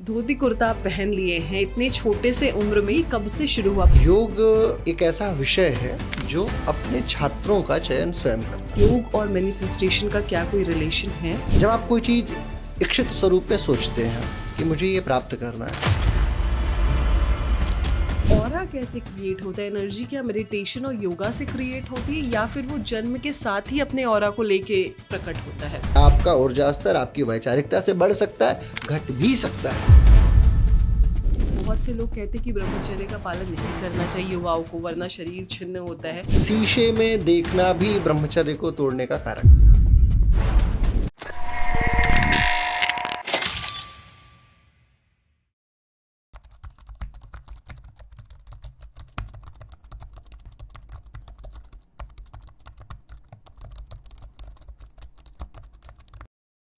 धोती कुर्ता पहन लिए हैं इतने छोटे से उम्र में, कब से शुरू हुआ? योग एक ऐसा विषय है जो अपने छात्रों का चयन स्वयं करता है। योग और मैनिफेस्टेशन का क्या कोई रिलेशन है? जब आप कोई चीज इच्छित स्वरूप में सोचते हैं कि मुझे ये प्राप्त करना है, ऑरा कैसे क्रिएट होता है? एनर्जी क्या मेडिटेशन और योगा से क्रिएट होती है या फिर वो जन्म के साथ ही अपने ऑरा को लेके प्रकट होता है? आपका ऊर्जा स्तर आपकी वैचारिकता से बढ़ सकता है, घट भी सकता है। बहुत से लोग कहते हैं कि ब्रह्मचर्य का पालन नहीं करना चाहिए युवाओं को, वरना शरीर छिन्न होता है। शीशे में देखना भी ब्रह्मचर्य को तोड़ने का कारण है।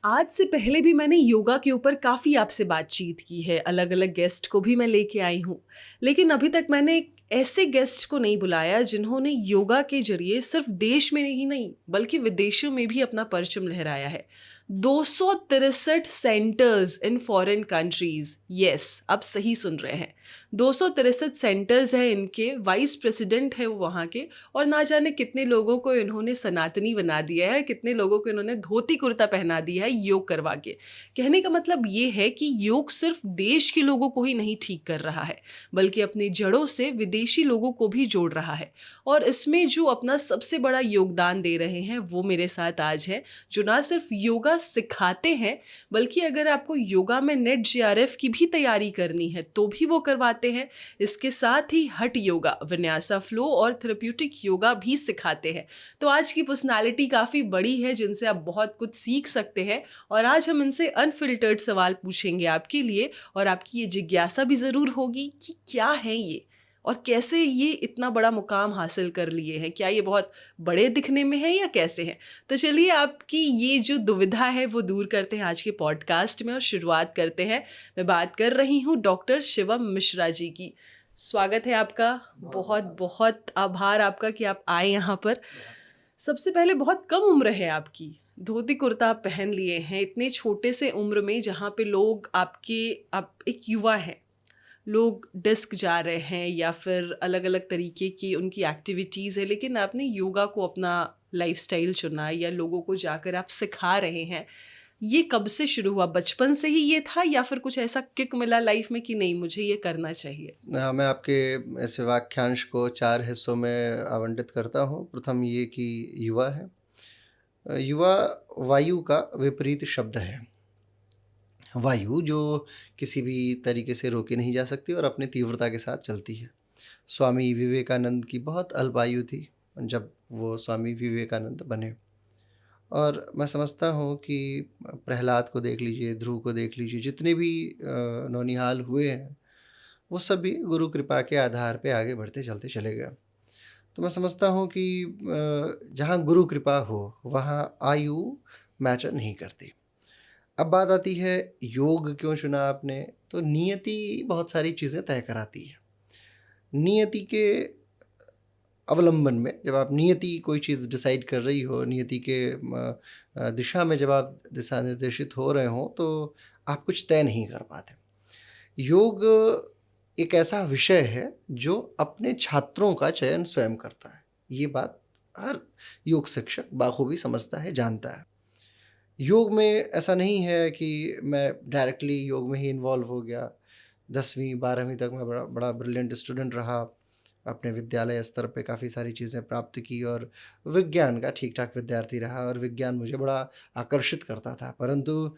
आज से पहले भी मैंने योगा के ऊपर काफ़ी आपसे बातचीत की है, अलग अलग गेस्ट को भी मैं लेके आई हूँ, लेकिन अभी तक मैंने एक ऐसे गेस्ट को नहीं बुलाया जिन्होंने योगा के जरिए सिर्फ देश में ही नहीं बल्कि विदेशों में भी अपना परचम लहराया है। 263 centres in foreign countries, yes आप सही सुन रहे हैं, 263 सेंटर्स हैं इनके, वाइस प्रेसिडेंट है वो वहाँ के, और ना जाने कितने लोगों को इन्होंने सनातनी बना दिया है, कितने लोगों को इन्होंने धोती कुर्ता पहना दिया है योग करवा के। कहने का मतलब ये है कि योग सिर्फ देश के लोगों को ही नहीं ठीक कर रहा है बल्कि अपनी जड़ों से विदेशी लोगों को भी जोड़ रहा है। और इसमें जो अपना सबसे बड़ा योगदान दे रहे हैं वो मेरे साथ आज है, जो ना सिर्फ योगा सिखाते हैं बल्कि अगर आपको योगा में नेट जीआरएफ की भी तैयारी करनी है तो भी वो करवाते हैं। इसके साथ ही हठ योगा, विन्यासा फ्लो और थेरेप्यूटिक योगा भी सिखाते हैं। तो आज की पर्सनालिटी काफ़ी बड़ी है जिनसे आप बहुत कुछ सीख सकते हैं, और आज हम इनसे अनफिल्टर्ड सवाल पूछेंगे आपके लिए, और आपकी ये जिज्ञासा भी ज़रूर होगी कि क्या है ये और कैसे ये इतना बड़ा मुकाम हासिल कर लिए हैं, क्या ये बहुत बड़े दिखने में है या कैसे हैं। तो चलिए आपकी ये जो दुविधा है वो दूर करते हैं आज के पॉडकास्ट में और शुरुआत करते हैं। मैं बात कर रही हूँ डॉक्टर शिवम मिश्रा जी की। स्वागत है आपका, बहुत बहुत आभार आपका कि आप आए यहाँ पर। सबसे पहले बहुत कम उम्र है आपकी, धोती कुर्ता आप पहन लिए हैं इतने छोटे से उम्र में, जहाँ पे लोग आप एक युवा हैं, लोग डिस्क जा रहे हैं या फिर अलग अलग तरीके की उनकी एक्टिविटीज़ है, लेकिन आपने योगा को अपना लाइफस्टाइल चुना या लोगों को जाकर आप सिखा रहे हैं। ये कब से शुरू हुआ? बचपन से ही ये था या फिर कुछ ऐसा किक मिला लाइफ में कि नहीं मुझे ये करना चाहिए? मैं आपके ऐसे वाक्यांश को 4 हिस्सों में आवंटित करता हूँ। प्रथम ये कि युवा है। युवा वायु का विपरीत शब्द है। वायु जो किसी भी तरीके से रोकी नहीं जा सकती और अपनी तीव्रता के साथ चलती है। स्वामी विवेकानंद की बहुत अल्प आयु थी जब वो स्वामी विवेकानंद बने, और मैं समझता हूँ कि प्रहलाद को देख लीजिए, ध्रुव को देख लीजिए, जितने भी नौनिहाल हुए हैं वो सभी गुरु कृपा के आधार पे आगे बढ़ते चलते चले गए। तो मैं समझता हूँ कि जहाँ गुरु कृपा हो वहाँ आयु मैटर नहीं करती। अब बात आती है योग क्यों चुना आपने, तो नियति बहुत सारी चीज़ें तय कराती है। नियति के अवलंबन में जब आप नियति कोई चीज़ डिसाइड कर रही हो, नियति के दिशा में जब आप दिशा निर्देशित हो रहे हो तो आप कुछ तय नहीं कर पाते। योग एक ऐसा विषय है जो अपने छात्रों का चयन स्वयं करता है। ये बात हर योग शिक्षक बाखूबी समझता है, जानता है। योग में ऐसा नहीं है कि मैं डायरेक्टली योग में ही इन्वॉल्व हो गया। 10वीं 12वीं तक मैं बड़ा बड़ा ब्रिलियंट स्टूडेंट रहा, अपने विद्यालय स्तर पे काफ़ी सारी चीज़ें प्राप्त की और विज्ञान का ठीक-ठाक विद्यार्थी रहा और विज्ञान मुझे बड़ा आकर्षित करता था। परंतु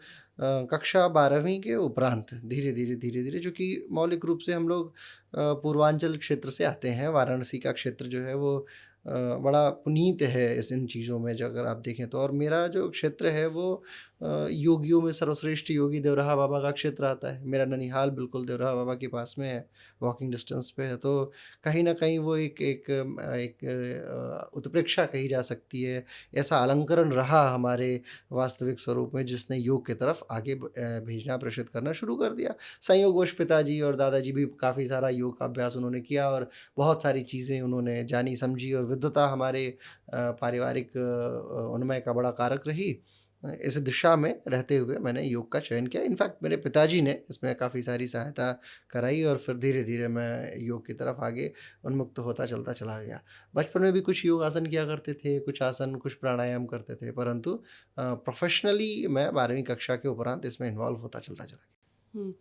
कक्षा 12वीं के उपरांत धीरे-धीरे चूँकि मौलिक रूप से हम लोग पूर्वांचल क्षेत्र से आते हैं, वाराणसी का क्षेत्र जो है वो बड़ा पुनीत है इन चीज़ों में जो अगर आप देखें तो। और मेरा जो क्षेत्र है वो योगियों में सर्वश्रेष्ठ योगी देवराहा बाबा का क्षेत्र आता है। मेरा ननिहाल बिल्कुल देवराहा बाबा के पास में है, वॉकिंग डिस्टेंस पे है। तो कहीं न कहीं वो एक उत्प्रेक्षा कही जा सकती है, ऐसा अलंकरण रहा हमारे वास्तविक स्वरूप में जिसने योग की तरफ आगे भेजना प्रेषित करना शुरू कर दिया। संयोगवश पिताजी और दादाजी भी काफ़ी सारा योग का अभ्यास उन्होंने किया और बहुत सारी चीज़ें उन्होंने जानी समझी, और विद्वता हमारे पारिवारिक उन्मय का बड़ा कारक रही। इस दिशा में रहते हुए मैंने योग का चयन किया। इनफैक्ट मेरे पिताजी ने इसमें काफ़ी सारी सहायता कराई और फिर धीरे-धीरे मैं योग की तरफ आगे उन्मुक्त होता चलता चला गया। बचपन में भी कुछ योग आसन किया करते थे, कुछ आसन, कुछ प्राणायाम करते थे, परंतु प्रोफ़ेशनली मैं 12वीं कक्षा के उपरांत इसमें इन्वॉल्व होता चलता चला गया। हुँ।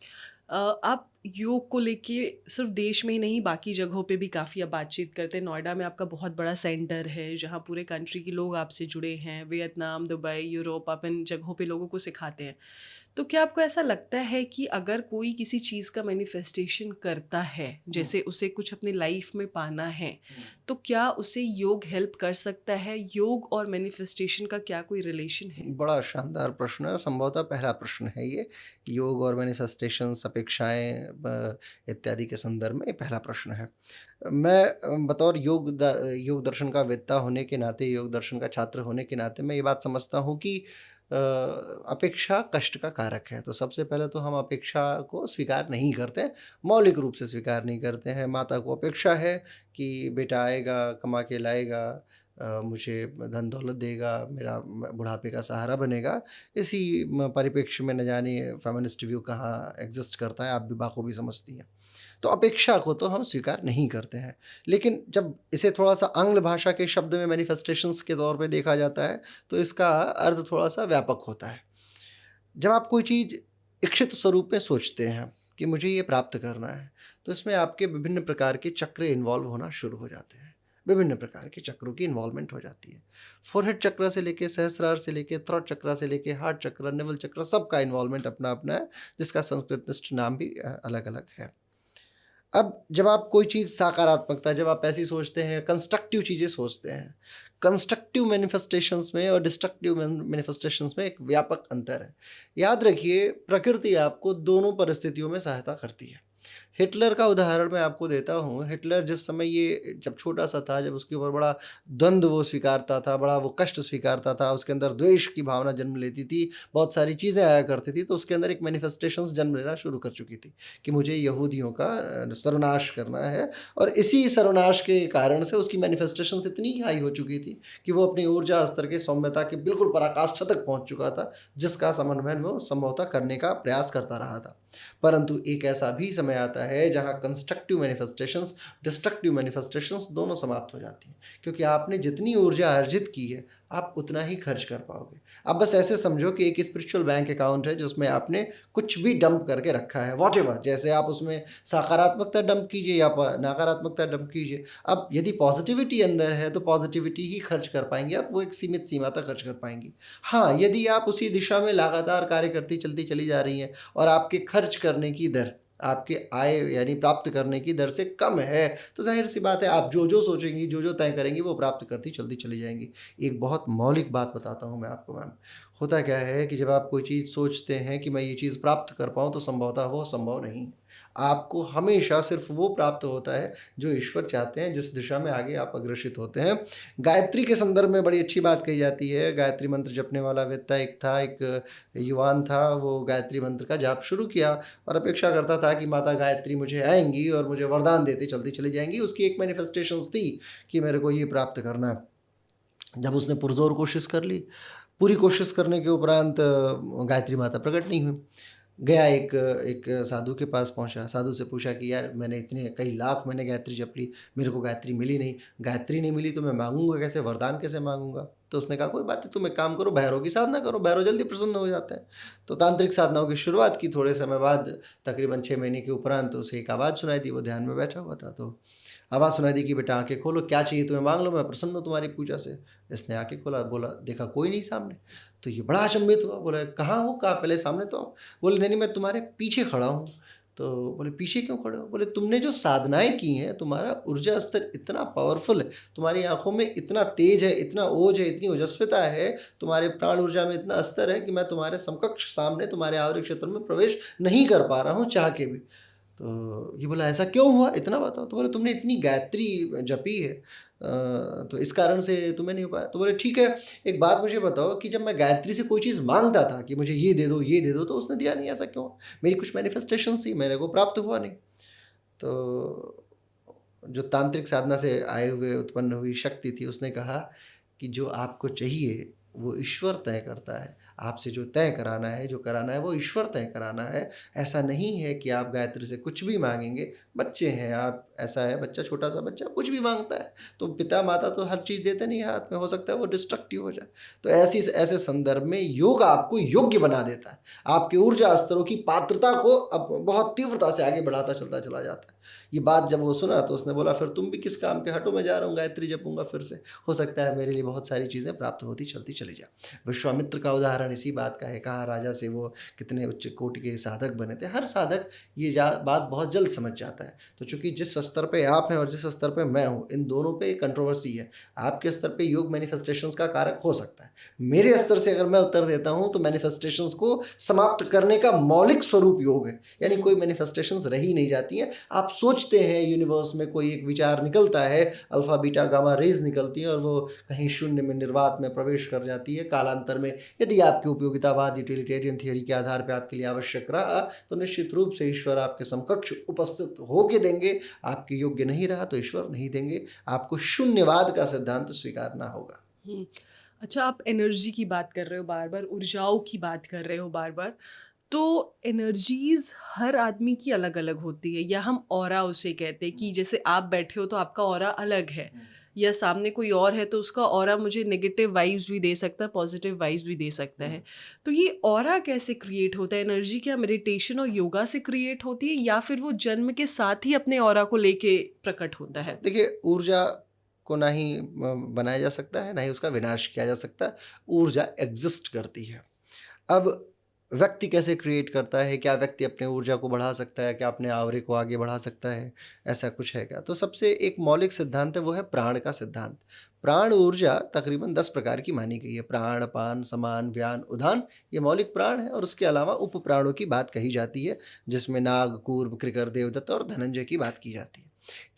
आप योग को लेके सिर्फ़ देश में ही नहीं बाकी जगहों पे भी काफ़ी आप बातचीत करते हैं। नोएडा में आपका बहुत बड़ा सेंटर है जहाँ पूरे कंट्री के लोग आपसे जुड़े हैं। वियतनाम, दुबई, यूरोप आप इन जगहों पे लोगों को सिखाते हैं। तो क्या आपको ऐसा लगता है कि अगर कोई किसी चीज़ का मैनिफेस्टेशन करता है, हुँ, जैसे उसे कुछ अपनी लाइफ़ में पाना है, हुँ। तो क्या उसे योग हेल्प कर सकता है? योग और मैनिफेस्टेशन का क्या कोई रिलेशन है? बड़ा शानदार प्रश्न है, संभवतः पहला प्रश्न है ये। योग और मैनिफेस्टेशंस, अपेक्षाएँ इत्यादि के संदर्भ में ये पहला प्रश्न है। मैं बतौर योग दर्शन का वेत्ता होने के नाते, योग दर्शन का छात्र होने के नाते मैं ये बात समझता हूँ कि अपेक्षा कष्ट का कारक है। तो सबसे पहले तो हम अपेक्षा को स्वीकार नहीं करते हैं, मौलिक रूप से स्वीकार नहीं करते हैं। माता को अपेक्षा है कि बेटा आएगा, कमा के लाएगा, मुझे धन-दौलत देगा, मेरा बुढ़ापे का सहारा बनेगा। इसी परिप्रेक्ष्य में न जाने फेमिनिस्ट व्यू कहाँ एग्ज़िस्ट करता है, आप भी बाखूबी समझती हैं। तो अपेक्षा को तो हम स्वीकार नहीं करते हैं। लेकिन जब इसे थोड़ा-सा आंग्ल भाषा के शब्द में मैनिफेस्टेशंस के तौर पे देखा जाता है, तो इसका अर्थ थोड़ा-सा व्यापक होता है। जब आप कोई चीज़ इच्छित स्वरूप में सोचते हैं कि मुझे ये प्राप्त करना है, तो इसमें आपके विभिन्न प्रकार के चक्र इन्वॉल्व होना शुरू हो जाते हैं। विभिन्न प्रकार के चक्रों की इन्वॉल्वमेंट हो जाती है। फ़ोरहेड चक्र से लेके सहस्रार से लेके थ्रोट चक्र से लेके हार्ट चक्र, नेवल चक्र सबका इन्वॉल्वमेंट अपना-अपना है, जिसका संस्कृतनिष्ठ नाम भी अलग-अलग है। अब जब आप कोई चीज़ सकारात्मकता जब आप ऐसी सोचते हैं, कंस्ट्रक्टिव चीज़ें सोचते हैं, कंस्ट्रक्टिव मैनिफेस्टेशंस में और डिस्ट्रक्टिव मैनिफेस्टेशंस में एक व्यापक अंतर है। याद रखिए, प्रकृति आपको दोनों परिस्थितियों में सहायता करती है। हिटलर का उदाहरण मैं आपको देता हूँ। हिटलर जिस समय ये जब छोटा-सा था, जब उसके ऊपर बड़ा द्वंद्व वो स्वीकारता था, बड़ा वो कष्ट स्वीकारता था, उसके अंदर द्वेष की भावना जन्म लेती थी, बहुत सारी चीज़ें आया करती थी, तो उसके अंदर एक मैनिफेस्टेशंस जन्म लेना शुरू कर चुकी थी कि मुझे यहूदियों का सर्वनाश करना है। और इसी सर्वनाश के कारण से उसकी मैनिफेस्टेशंस इतनी हाई हो चुकी थी कि वो अपनी ऊर्जा स्तर के सौम्यता के बिल्कुल पराकाष्ठा तक पहुँच चुका था, जिसका समन्वयन वो संभवतः करने का प्रयास करता रहा था। परंतु एक ऐसा भी समय आता है जहाँ कंस्ट्रक्टिव मैनिफेस्टेशंस, डिस्ट्रक्टिव मैनिफेस्टेशंस दोनों समाप्त हो जाती हैं, क्योंकि आपने जितनी ऊर्जा अर्जित की है, आप उतना ही खर्च कर पाओगे। आप बस ऐसे समझो कि एक स्पिरिचुअल बैंक अकाउंट है जिसमें आपने कुछ भी डंप करके रखा है, व्हाटएवर, जैसे आप उसमें सकारात्मकता डंप कीजिए या नकारात्मकता डंप कीजिए। अब यदि पॉजिटिविटी अंदर है तो पॉजिटिविटी ही खर्च कर पाएंगे आप, वो एक सीमित सीमा तक खर्च कर पाएंगे। हाँ, यदि आप उसी दिशा में लगातार कार्य करती चलती चली जा रही हैं और आपके खर्च करने की दर, आपके आय यानी प्राप्त करने की दर से कम है, तो ज़ाहिर-सी बात है आप जो-जो सोचेंगी, जो-जो तय करेंगी, वो प्राप्त करती चलती चली जाएँगी। एक बहुत मौलिक बात बताता हूँ मैं आपको मैम। होता क्या है कि जब आप कोई चीज़ सोचते हैं कि मैं ये चीज़ प्राप्त कर पाऊँ, तो संभवतः वो संभव नहीं है। आपको हमेशा सिर्फ़ वो प्राप्त होता है, जो ईश्वर चाहते हैं, जिस दिशा में आगे आप अग्रसित होते हैं। गायत्री के संदर्भ में बड़ी अच्छी बात कही जाती है। गायत्री मंत्र जपने वाला व्यक्ति एक था, एक युवान था, वो गायत्री मंत्र का जाप शुरू किया और अपेक्षा करता था कि माता गायत्री मुझे आएँगी और मुझे वरदान देती चलती चली जाएँगी। उसकी एक मैनिफेस्टेशंस थी कि मेरे को ये प्राप्त करना है। जब उसने पुरज़ोर कोशिश कर ली, पूरी कोशिश करने के उपरांत गायत्री माता प्रकट नहीं हुई। गया एक एक साधु के पास पहुँचा, साधु से पूछा कि यार मैंने इतने कई लाख मैंने गायत्री जप ली, मेरे को गायत्री मिली नहीं। गायत्री नहीं मिली तो मैं माँगूँगा कैसे, वरदान कैसे माँगूँगा? तो उसने कहा कोई बात नहीं, तुम एक काम करो, भैरव की साधना करो, भैरव जल्दी प्रसन्न हो जाते हैं। तो तांत्रिक साधनाओं की शुरुआत की, थोड़े समय बाद तकरीबन 6 महीने के उपरांत उसे एक आवाज़ सुनाई दी, वो ध्यान में बैठा हुआ था, तो आवाज़ सुनाई दी कि बेटा आँखें खोलो, क्या चाहिए तुम्हें माँग लो, मैं प्रसन्न हूँ तुम्हारी पूजा से। इसने आँखें खोला, बोला देखा कोई नहीं सामने। तो ये बड़ा अचंभित हुआ, बोला कहाँ हो, कहाँ, पहले सामने तो आओ। बोले नहीं, नहीं मैं तुम्हारे पीछे खड़ा हूँ। तो बोले पीछे क्यों खड़े हो? बोले तुमने जो साधनाएँ की हैं, तुम्हारा ऊर्जा स्तर इतना पावरफुल है, तुम्हारी आँखों में इतना तेज है, इतना ओज है, इतनी ओजस्विता है, तुम्हारे प्राण ऊर्जा में इतना स्तर है कि मैं तुम्हारे समकक्ष सामने तुम्हारे आवरिक क्षेत्र में प्रवेश नहीं कर पा रहा हूँ चाह के भी। तो ये बोला ऐसा क्यों हुआ? इतना बताओ। तो बोले तुमने इतनी गायत्री जपी है, तो इस कारण से तुम्हें नहीं हो पाया। तो बोले ठीक है, एक बात मुझे बताओ कि जब मैं गायत्री से कोई चीज़ माँगता था कि मुझे ये दे दो, तो उसने दिया नहीं, ऐसा क्यों? मेरी कुछ मैनिफेस्टेशंस थी, मेरे को प्राप्त हुआ नहीं। तो जो तांत्रिक साधना से आए हुए उत्पन्न हुई शक्ति थी, उसने कहा कि जो आपको चाहिए वो ईश्वर तय करता है। आपसे जो तय कराना है, जो कराना है वो ईश्वर तय कराना है। ऐसा नहीं है कि आप गायत्री से कुछ भी माँगेंगे। बच्चे हैं आप, ऐसा है बच्चा, छोटा-सा बच्चा कुछ भी माँगता है, तो पिता-माता तो हर चीज़ देते नहीं हैं हाथ में, हो सकता है वो डिस्ट्रक्टिव हो जाए। तो ऐसे संदर्भ में योग आपको योग्य बना देता है। आपके ऊर्जा स्तरों की पात्रता को अब बहुत तीव्रता से आगे बढ़ाता चलता चला जाता है। ये बात जब वो सुना तो उसने बोला, फिर तुम भी किस काम के, हटो मैं जा रहा हूँ गायत्री जपूँगा फिर से, हो सकता है मेरे लिए बहुत सारी चीज़ें प्राप्त होती चलती चली जाए। विश्वामित्र का उदाहरण इसी बात का है, कहाँ राजा से वो कितने उच्च कोटि के साधक बने थे। हर साधक ये बात बहुत जल्द समझ जाता है। तो चूंकि जिस स्तर पे आप हैं और जिस स्तर पे मैं हूँ, इन दोनों पे कंट्रोवर्सी है। आपके स्तर पे योग मैनिफेस्टेशंस का कारक हो सकता है, मेरे स्तर से अगर मैं उत्तर देता हूँ तो मैनिफेस्टेशंस को समाप्त करने का मौलिक स्वरूप योग है, यानी कोई मैनिफेस्टेशंस रह ही नहीं जाती हैं। आप सोचते हैं यूनिवर्स में कोई एक विचार निकलता है, अल्फा बीटा गामा रेज निकलती है और वो कहीं शून्य में निर्वात में प्रवेश कर जाती है। कालांतर में यदि आपकी उपयोगितावाद यूटिलिटेरियन थियरी के आधार पर आपके लिए आवश्यक रहा तो निश्चित रूप से ईश्वर आपके समकक्ष उपस्थित होके देंगे। आपके योग्य नहीं रहा तो ईश्वर नहीं देंगे। आपको शून्यवाद का सिद्धांत स्वीकारना होगा। हुँ। अच्छा, आप एनर्जी की बात कर रहे हो बार-बार, ऊर्जाओं की बात कर रहे हो बार-बार। तो एनर्जीज़ हर आदमी की अलग-अलग होती है, या हम ऑरा उसे कहते हैं कि जैसे आप बैठे हो तो आपका ऑरा अलग है, या सामने कोई और है तो उसका ऑरा मुझे नेगेटिव वाइब्स भी दे सकता है, पॉजिटिव वाइब्स भी दे सकता है। तो ये ऑरा कैसे क्रिएट होता है? एनर्जी क्या मेडिटेशन और योगा से क्रिएट होती है, या फिर वो जन्म के साथ ही अपने ऑरा को लेके प्रकट होता है? देखिए, ऊर्जा को ना ही बनाया जा सकता है, ना ही उसका विनाश किया जा सकता है। ऊर्जा एग्जिस्ट करती है। अब व्यक्ति कैसे क्रिएट करता है? क्या व्यक्ति अपने ऊर्जा को बढ़ा सकता है? क्या अपने आवरे को आगे बढ़ा सकता है? ऐसा कुछ है क्या? तो सबसे एक मौलिक सिद्धांत है, वो है प्राण का सिद्धांत। प्राण ऊर्जा तकरीबन 10 प्रकार की मानी गई है। प्राण, पान, समान, व्यान, उदान, ये मौलिक प्राण है और उसके अलावा उप प्राणों की बात कही जाती है, जिसमें नाग, कूर्म, कृकर, देवदत्त और धनंजय की बात की जाती है।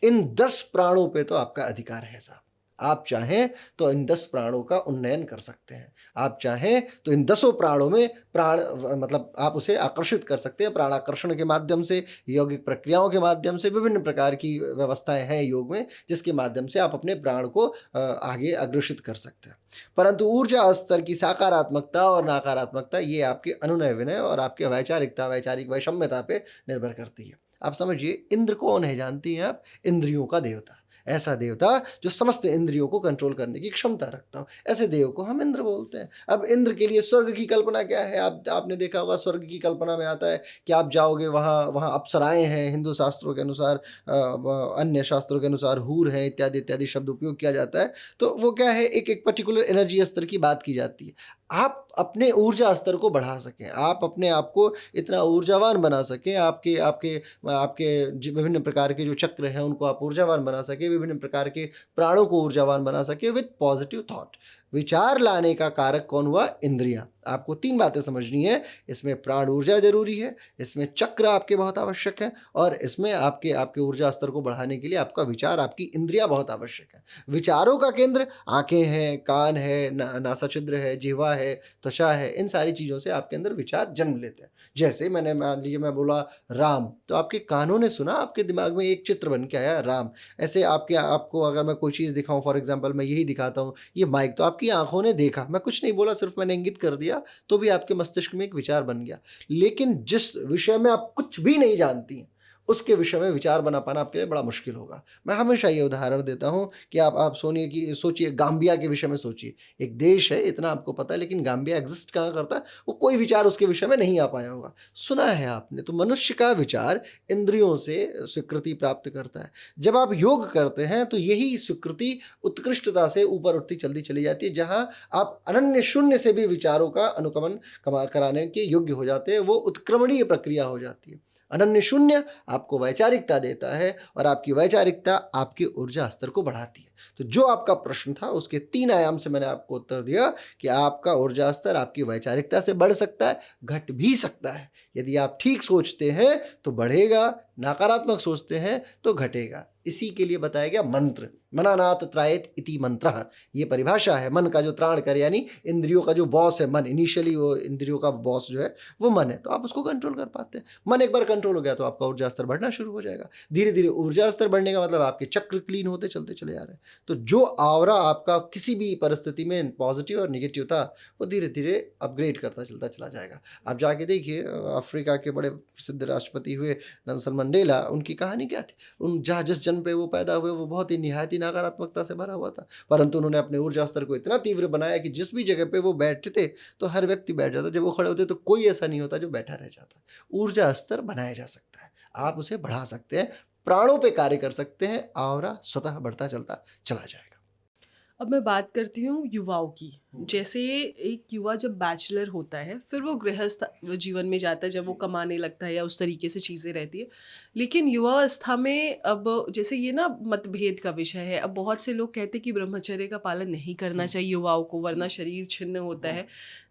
इन 10 प्राणों पे तो आपका अधिकार है साहब। आप चाहें तो इन 10 प्राणों का उन्नयन कर सकते हैं। आप चाहें तो इन 10 प्राणों में मतलब आप उसे आकर्षित कर सकते हैं। प्राणाकर्षण के माध्यम से, यौगिक प्रक्रियाओं के माध्यम से, विभिन्न प्रकार की व्यवस्थाएं हैं योग में, जिसके माध्यम से आप अपने प्राण को आगे अग्रेषित कर सकते हैं। परंतु ऊर्जा स्तर की सकारात्मकता और नकारात्मकता ये आपके अनुनय विनय और आपके वैचारिक वैषम्यता पे निर्भर करती है। आप समझिए, इंद्र कौन है जानती हैं आप? इंद्रियों का देवता। ऐसा देवता जो समस्त इंद्रियों को कंट्रोल करने की क्षमता रखता हो, ऐसे देव को हम इंद्र बोलते हैं। अब इंद्र के लिए स्वर्ग की कल्पना क्या है? आपने देखा होगा, स्वर्ग की कल्पना में आता है कि आप जाओगे, वहाँ वहाँ अप्सराएं हैं, हिंदू शास्त्रों के अनुसार, अन्य शास्त्रों के अनुसार हूर हैं, इत्यादि इत्यादि शब्द उपयोग किया जाता है। तो वो क्या है, एक पर्टिकुलर एनर्जी स्तर की बात की जाती है। आप अपने ऊर्जा स्तर को बढ़ा सकें, आप अपने आप को इतना ऊर्जावान बना सकें, आपके आपके आपके विभिन्न प्रकार के जो चक्र हैं उनको आप ऊर्जावान बना सकें, विभिन्न प्रकार के प्राणों को ऊर्जावान बना सकें विद पॉजिटिव थॉट। विचार लाने का कारक कौन हुआ? इंद्रियां। आपको 3 बातें समझनी है। इसमें प्राण ऊर्जा जरूरी है, इसमें चक्र आपके बहुत आवश्यक है, और इसमें आपके आपके ऊर्जा स्तर को बढ़ाने के लिए आपका विचार, आपकी इंद्रियां बहुत आवश्यक है। विचारों का केंद्र आंखें हैं, कान है, नासाछिद्र है, जिह्वा है, त्वचा है। इन सारी चीज़ों से आपके अंदर विचार जन्म लेते हैं। जैसे मान लीजिए मैं बोला राम, तो आपके कानों ने सुना, आपके दिमाग में एक चित्र बन के आया राम। ऐसे आपको अगर मैं कोई चीज़ दिखाऊं, फॉर एग्जाम्पल मैं यही दिखाता हूँ, ये माइक, तो आपकी आंखों ने देखा, मैं कुछ नहीं बोला, सिर्फ मैंने इंगित कर दिया, तो भी आपके मस्तिष्क में एक विचार बन गया। लेकिन जिस विषय में आप कुछ भी नहीं जानती हैं, उसके विषय में विचार बना पाना आपके लिए बड़ा मुश्किल होगा। मैं हमेशा ये उदाहरण देता हूँ कि आप सोचिए, गाम्बिया के विषय में सोचिए। एक देश है, इतना आपको पता है, लेकिन गाम्बिया एग्जिस्ट कहाँ करता है? वो कोई विचार उसके विषय में नहीं आ पाया होगा। सुना है आपने? तो मनुष्य का विचार इंद्रियों से स्वीकृति प्राप्त करता है। जब आप योग करते हैं तो यही स्वीकृति उत्कृष्टता से ऊपर उठती चलती चली जाती है। जहाँ आप अनन्य शून्य से भी विचारों का अनुगमन कराने के योग्य हो जाते हैं, वो उत्क्रमणीय प्रक्रिया हो जाती है। अनन्य शून्य आपको वैचारिकता देता है और आपकी वैचारिकता आपके ऊर्जा स्तर को बढ़ाती है। तो जो आपका प्रश्न था, उसके 3 आयाम से मैंने आपको उत्तर दिया कि आपका ऊर्जा स्तर आपकी वैचारिकता से बढ़ सकता है, घट भी सकता है। यदि आप ठीक सोचते हैं तो बढ़ेगा, नकारात्मक सोचते हैं तो घटेगा। इसी के लिए बताया गया मंत्र, मनानात त्रायेत इति मंत्रः। ये परिभाषा है, मन का जो त्राण करे, यानी इंद्रियों का जो बॉस है मन, इनिशियली वो इंद्रियों का बॉस जो है वो मन है, तो आप उसको कंट्रोल कर पाते हैं। मन एक बार कंट्रोल हो गया तो आपका ऊर्जा स्तर बढ़ना शुरू हो जाएगा। धीरे धीरे ऊर्जा स्तर बढ़ने का मतलब आपके चक्र क्लीन होते चलते चले जा रहे हैं। तो जो आवरा आपका किसी भी परिस्थिति में पॉजिटिव और निगेटिव था, वो धीरे धीरे अपग्रेड करता चलता चला जाएगा। आप जाके देखिए, अफ्रीका के बड़े प्रसिद्ध राष्ट्रपति हुए नेल्सन मंडेला, उनकी कहानी क्या थी? उन जहाँ जिस जन्म पे वो पैदा हुए वो बहुत ही निहायती नकारात्मकता से भरा हुआ था, परंतु उन्होंने अपने ऊर्जा स्तर को इतना तीव्र बनाया कि जिस भी जगह पे वो बैठते तो हर व्यक्ति बैठ जाता, जब वो खड़े होते तो कोई ऐसा नहीं होता जो बैठा रह जाता। ऊर्जा स्तर बनाया जा सकता है, आप उसे बढ़ा सकते हैं, प्राणों पे कार्य कर सकते हैं, ऑरा स्वतः बढ़ता चलता चला जाएगा। अब मैं बात करती हूँ युवाओं की। जैसे एक युवा जब बैचलर होता है, फिर वो गृहस्थ जीवन में जाता है, जब वो कमाने लगता है या उस तरीके से चीज़ें रहती है। लेकिन युवावस्था में अब जैसे ये ना मतभेद का विषय है। अब बहुत से लोग कहते हैं कि ब्रह्मचर्य का पालन नहीं करना चाहिए युवाओं को, वरना शरीर छिन्न होता है।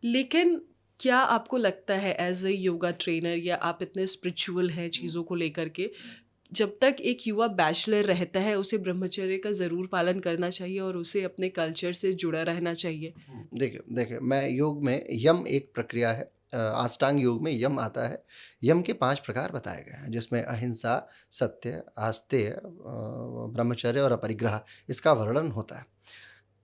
लेकिन क्या आपको लगता है एज ए योगा ट्रेनर, या आप इतने स्पिरिचुअल हैं चीज़ों को लेकर के, जब तक एक युवा बैचलर रहता है उसे ब्रह्मचर्य का ज़रूर पालन करना चाहिए और उसे अपने कल्चर से जुड़ा रहना चाहिए? देखिए मैं योग में यम एक प्रक्रिया है, अष्टांग योग में यम आता है। यम के 5 प्रकार बताए गए हैं, जिसमें अहिंसा, सत्य, आस्तेय, ब्रह्मचर्य और अपरिग्रह, इसका वर्णन होता है।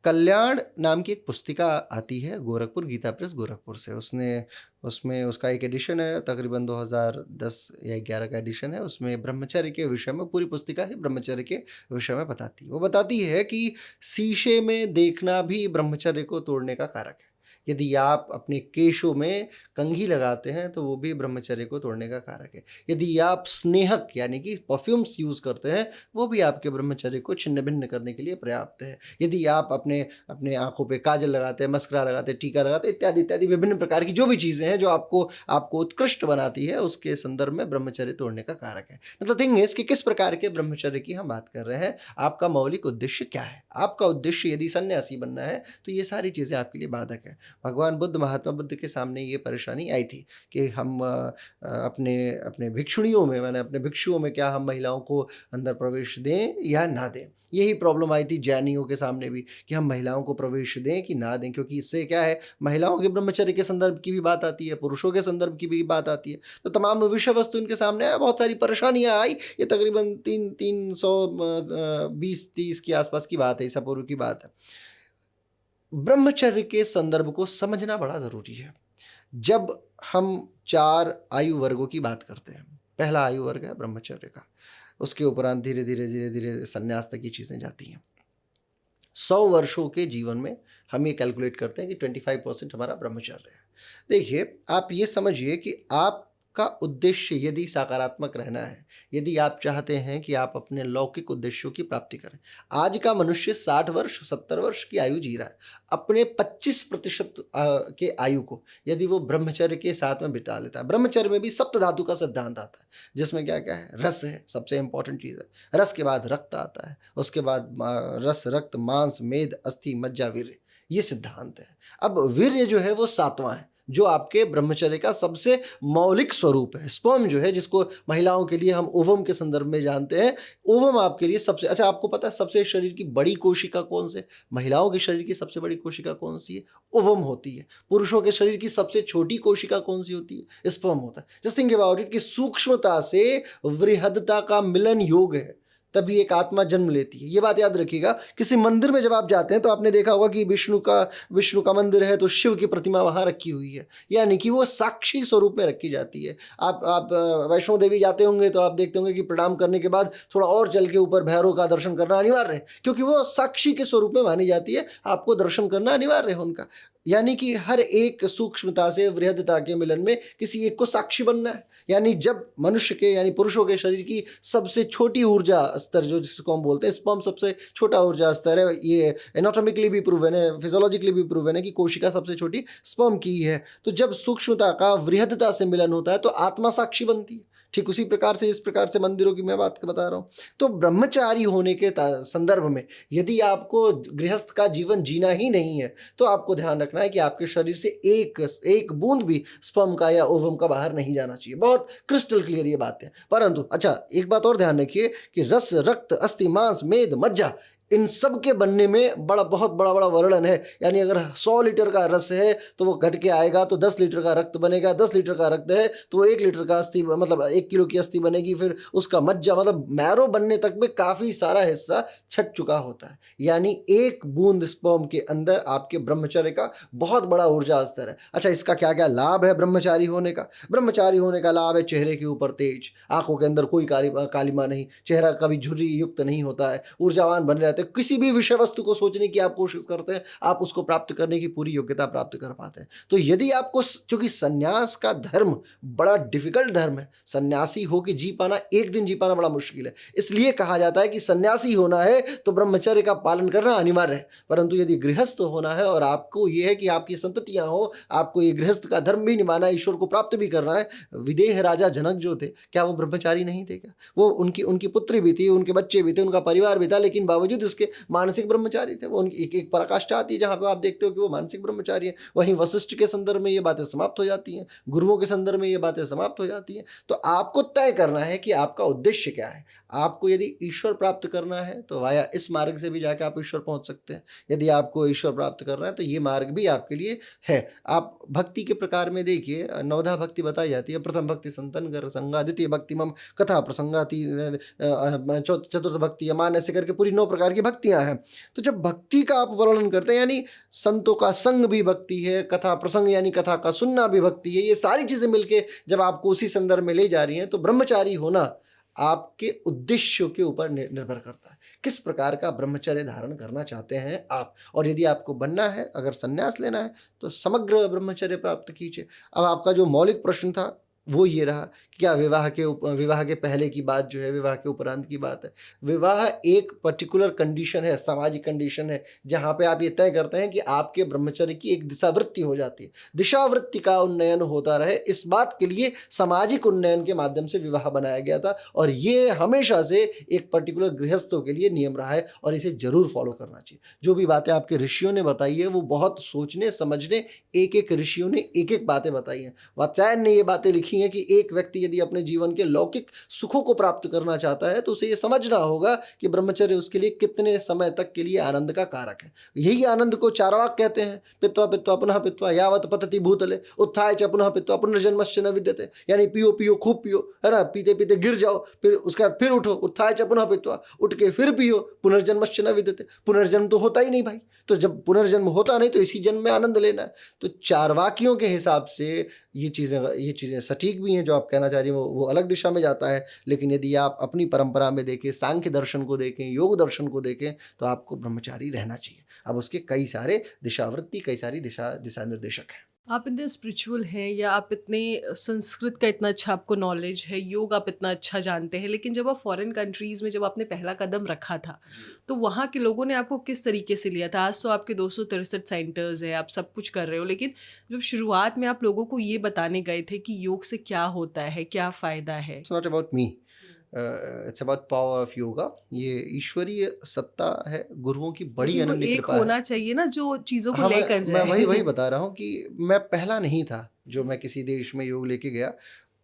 कल्याण नाम की एक पुस्तिका आती है गोरखपुर, गीता प्रेस गोरखपुर से। उसमें उसका एक एडिशन है, तकरीबन 2010 या 11 का एडिशन है। उसमें ब्रह्मचर्य के विषय में, पूरी पुस्तिका ही ब्रह्मचर्य के विषय में बताती है। वो बताती है कि शीशे में देखना भी ब्रह्मचर्य को तोड़ने का कारक है। यदि आप अपने केशों में कंघी लगाते हैं तो वो भी ब्रह्मचर्य को तोड़ने का कारक है। यदि आप स्नेहक यानी कि परफ्यूम्स यूज़ करते हैं, वो भी आपके ब्रह्मचर्य को छिन्न भिन्न करने के लिए पर्याप्त है। यदि आप अपने अपने आँखों पे काजल लगाते हैं, मस्करा लगाते हैं, टीका लगाते हैं, इत्यादि इत्यादि विभिन्न प्रकार की जो भी चीज़ें हैं जो आपको उत्कृष्ट बनाती है, उसके संदर्भ में ब्रह्मचर्य तोड़ने का कारक है। द थिंग इज़ कि किस प्रकार के ब्रह्मचर्य की हम बात कर रहे हैं, आपका मौलिक उद्देश्य क्या है? आपका उद्देश्य यदि सन्यासी बनना है तो ये सारी चीज़ें आपके लिए बाधक है। भगवान बुद्ध, महात्मा बुद्ध के सामने ये परेशानी आई थी कि हम अपने अपने भिक्षुणियों में, मैंने अपने भिक्षुओं में, क्या हम महिलाओं को अंदर प्रवेश दें या ना दें? यही प्रॉब्लम आई थी जैनियों के सामने भी, कि हम महिलाओं को प्रवेश दें कि ना दें, क्योंकि इससे क्या है, महिलाओं के ब्रह्मचर्य के संदर्भ की भी बात आती है, पुरुषों के संदर्भ की भी बात आती है। तो तमाम विषय वस्तु इनके सामने आया, बहुत सारी परेशानियां आई। ये तकरीबन 320-30 के आसपास की बात है, ईसा पूर्व की बात है। ब्रह्मचर्य के संदर्भ को समझना बड़ा ज़रूरी है। जब हम 4 आयु वर्गों की बात करते हैं, पहला आयु वर्ग है ब्रह्मचर्य का, उसके उपरांत धीरे धीरे संन्यास तक की चीज़ें जाती हैं। 100 वर्षों के जीवन में हम ये कैलकुलेट करते हैं कि 25% हमारा ब्रह्मचर्य है। देखिए, आप ये समझिए कि आपका उद्देश्य यदि सकारात्मक रहना है, यदि आप चाहते हैं कि आप अपने लौकिक उद्देश्यों की प्राप्ति करें। आज का मनुष्य 60 वर्ष 70 वर्ष की आयु जी रहा है। अपने 25% के आयु को यदि वो ब्रह्मचर्य के साथ में बिता लेता है, ब्रह्मचर्य में भी सप्त धातु का सिद्धांत आता है, जिसमें क्या क्या है, रस है, सबसे इंपॉर्टेंट चीज़ है। रस के बाद रक्त आता है, उसके बाद रस, रक्त, मांस, मेद, अस्थि, मज्जा, वीर्य, ये सिद्धांत है। अब वीर्य जो है वो 7वां है, जो आपके ब्रह्मचर्य का सबसे मौलिक स्वरूप है। स्पर्म जो है, जिसको महिलाओं के लिए हम ओवम के संदर्भ में जानते हैं, ओवम आपके लिए सबसे अच्छा, आपको पता है सबसे शरीर की बड़ी कोशिका कौन से? महिलाओं के शरीर की सबसे बड़ी कोशिका कौन सी है? ओवम होती है। पुरुषों के शरीर की सबसे छोटी कोशिका कौन सी होती है? स्पर्म होता है। जस्ट थिंक अबाउट इट कि सूक्ष्मता से वृहदता का मिलन योग है, तभी एक आत्मा जन्म लेती है। ये बात याद रखिएगा। किसी मंदिर में जब आप जाते हैं तो आपने देखा होगा कि विष्णु का मंदिर है तो शिव की प्रतिमा वहाँ रखी हुई है, यानी कि वो साक्षी स्वरूप में रखी जाती है। आप वैष्णो देवी जाते होंगे तो आप देखते होंगे कि प्रणाम करने के बाद थोड़ा और चल के ऊपर भैरव का दर्शन करना अनिवार्य है, क्योंकि वो साक्षी के स्वरूप में मानी जाती है। आपको दर्शन करना अनिवार्य है उनका, यानी कि हर एक सूक्ष्मता से वृहदता के मिलन में किसी एक को साक्षी बनना है। यानी जब मनुष्य के, यानी पुरुषों के शरीर की सबसे छोटी ऊर्जा स्तर, जो जिसको हम बोलते हैं स्पर्म, सबसे छोटा ऊर्जा स्तर है। ये एनाटॉमिकली भी प्रूवन है, फिजियोलॉजिकली भी प्रूवन है कि कोशिका सबसे छोटी स्पर्म की है। तो जब सूक्ष्मता का वृहदता से मिलन होता है तो आत्मा साक्षी बनती है। ठीक उसी प्रकार से जिस प्रकार से मंदिरों की मैं बात बता रहा हूँ। तो ब्रह्मचारी होने के संदर्भ में यदि आपको गृहस्थ का जीवन जीना ही नहीं है तो आपको ध्यान रखना है कि आपके शरीर से एक एक बूंद भी स्पर्म का या ओवम का बाहर नहीं जाना चाहिए। बहुत क्रिस्टल क्लियर ये बात है। परंतु अच्छा, एक बात और ध्यान रखिए कि रस, रक्त, अस्थि, मांस, मेद, मज्जा, इन सब के बनने में बहुत बड़ा वर्णन है। यानी अगर 100 लीटर का रस है तो वो घट के आएगा तो 10 लीटर का रक्त बनेगा, 10 लीटर का रक्त है तो वो 1 लीटर का अस्थि, मतलब 1 किलो की अस्थि बनेगी। फिर उसका मज्जा, मतलब मैरो बनने तक में काफ़ी सारा हिस्सा छट चुका होता है। यानी एक बूंद स्पर्म के अंदर आपके ब्रह्मचर्य का बहुत बड़ा ऊर्जा स्तर है। अच्छा, इसका क्या क्या लाभ है ब्रह्मचारी होने का? ब्रह्मचारी होने का लाभ है चेहरे के ऊपर तेज, आंखों के अंदर कोई कालिमा नहीं, चेहरा कभी झुर्री युक्त नहीं होता है, ऊर्जावान बने रहते हैं। किसी भी विषय वस्तु को सोचने की आप कोशिश करते हैं, आप उसको प्राप्त करने की पूरी योग्यता प्राप्त कर पाते हैं। तो यदि आपको, चूंकि सन्यास का धर्म बड़ा डिफिकल्ट धर्म है, सन्यासी हो के जी पाना, एक दिन जी पाना बड़ा मुश्किल है। इसलिए कहा जाता है कि सन्यासी होना है तो ब्रह्मचर्य का पालन करना अनिवार्य है। परंतु यदि गृहस्थ होना है और आपको यह है कि आपकी संततियां हो, आपको ये गृहस्थ का धर्म भी निभाना है, ईश्वर को प्राप्त भी करना है। विदेह राजा जनक जो थे, क्या वो ब्रह्मचारी नहीं थे? क्या वो, उनकी पुत्री भी थी, उनके बच्चे भी थे, उनका परिवार भी था, लेकिन बावजूद उसके मानसिक ब्रह्मचारी थे। वो उनकी एक पराकाष्ठा आती है जहां पे आप देखते हो कि वो मानसिक ब्रह्मचारी है। वहीं वशिष्ठ के संदर्भ में ये बातें समाप्त हो जाती हैं, गुरुओं के संदर्भ में ये बातें समाप्त हो जाती हैं। तो आपको तय करना है कि आपका उद्देश्य क्या है। आपको यदि ईश्वर प्राप्त करना है तो वाया इस मार्ग से भी जाकर आप ईश्वर पहुंच सकते हैं। यदि आपको ईश्वर प्राप्त करना है तो ये मार्ग भी आपके लिए है। आप भक्ति के प्रकार में देखिए, नवधा भक्ति बताई जाती है। प्रथम भक्ति संतन कर संगा, द्वितीय भक्ति मम कथा प्रसंगाति, चतुर्थ भक्ति यमान, ऐसे करके पूरी 9 प्रकार की भक्तियां हैं। तो जब भक्ति का आप वर्णन करते हैं, यानी संतों का संग भी भक्ति है, कथा प्रसंग यानी कथा का सुनना भी भक्ति है, ये सारी चीजें मिलके जब आपको उसी संदर्भ में ले जा रही हैं, तो ब्रह्मचारी होना आपके उद्देश्यों के ऊपर निर्भर करता है। किस प्रकार का ब्रह्मचर्य धारण करना चाहते हैं आप, और यदि आपको बनना है, अगर संन्यास लेना है, तो समग्र ब्रह्मचर्य प्राप्त कीजिए। अब आपका जो मौलिक प्रश्न था वो ये रहा, क्या विवाह के पहले की बात जो है, विवाह के उपरांत की बात है। विवाह एक पर्टिकुलर कंडीशन है, सामाजिक कंडीशन है, जहाँ पे आप ये तय करते हैं कि आपके ब्रह्मचर्य की एक दिशावृत्ति हो जाती है। दिशावृत्ति का उन्नयन होता रहे, इस बात के लिए सामाजिक उन्नयन के माध्यम से विवाह बनाया गया था। और ये हमेशा से एक पर्टिकुलर गृहस्थों के लिए नियम रहा है और इसे जरूर फॉलो करना चाहिए। जो भी बातें आपके ऋषियों ने बताई है वो बहुत सोचने समझने, एक ऋषियों ने एक बातें बताई हैं। वात्स्यायन ने ये बातें लिखी है कि एक व्यक्ति यदि अपने जीवन के लौकिक सुखों को प्राप्त करना चाहता है तो उसे ये समझना होगा कि ब्रह्मचर्य उसके लिए कितने समय तक के लिए आनंद का कारक है। यही आनंद को चार्वाक कहते हैं, पित्वा पित्वा पुनः पित्वा यावत पतति भूतले उत्थाय च पुनः पित्वा पुनर्जन्मश्च न विद्यते। यानी पियो पियो खूब पियो, है ना, पीते पीते गिर जाओ, फिर उसके बाद फिर उठो, उत्थाय च पुनः पित्वा, उठ के फिर पियो, पुनर्जन्मश्च न विद्यते। पुनर्जन्म तो होता ही नहीं भाई, तो जब पुनर्जन्म होता नहीं तो इसी जन्म में आनंद लेना है। तो चार्वाकियों के हिसाब से ये चीज़ें सटीक भी हैं। जो आप कहना चाह रही हैं वो अलग दिशा में जाता है, लेकिन यदि आप अपनी परंपरा में देखें, सांख्य दर्शन को देखें, योग दर्शन को देखें, तो आपको ब्रह्मचारी रहना चाहिए। अब उसके कई सारे दिशावृत्ति, कई सारी दिशा निर्देशक हैं। आप इतने स्पिरिचुअल हैं, या आप इतने संस्कृत का इतना अच्छा आपको नॉलेज है, योग आप इतना अच्छा जानते हैं, लेकिन जब आप फॉरेन कंट्रीज़ में जब आपने पहला कदम रखा था तो वहाँ के लोगों ने आपको किस तरीके से लिया था? आज तो आपके 263 सेंटर्स है, आप सब कुछ कर रहे हो, लेकिन जब शुरुआत में आप लोगों को ये बताने गए थे कि योग से क्या होता है, क्या फ़ायदा है? It's not about me, it's about power of yoga. ये ईश्वरीय सत्ता है, गुरुओं की बड़ी लेकिन वो अनन्य एक कृपा है। होना चाहिए ना जो चीज़ों को हाँ, लेकर मैं वही जाए। बता रहा हूँ कि मैं पहला नहीं था जो मैं किसी देश में योग लेके गया।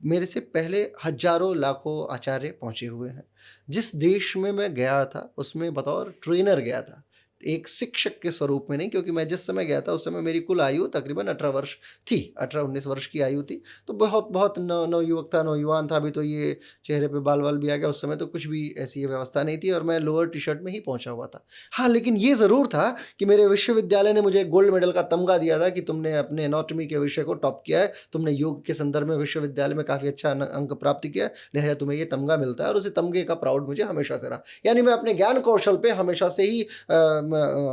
मेरे से पहले हजारों लाखों आचार्य पहुँचे हुए हैं। जिस देश में मैं गया था उसमें बतौर ट्रेनर गया था, एक शिक्षक के स्वरूप में नहीं, क्योंकि मैं जिस समय गया था उस समय मेरी कुल आयु तकरीबन 18 वर्ष थी, 18-19 वर्ष की आयु थी। तो बहुत नवयुवक था, नौयुवान था। अभी तो ये चेहरे पे बाल भी आ गया, उस समय तो कुछ भी ऐसी व्यवस्था नहीं थी और मैं लोअर टी शर्ट में ही पहुंचा हुआ था। हाँ, लेकिन ये ज़रूर था कि मेरे विश्वविद्यालय ने मुझे गोल्ड मेडल का तमगा दिया था कि तुमने अपने एनाटॉमी के विषय को टॉप किया है, तुमने योग के संदर्भ में विश्वविद्यालय में काफ़ी अच्छा अंक प्राप्त किया है, लिहाजा तुम्हें ये तमगा मिलता है। और उसी तमगे का प्राउड मुझे हमेशा से रहा। यानी मैं अपने ज्ञान कौशल पे हमेशा से ही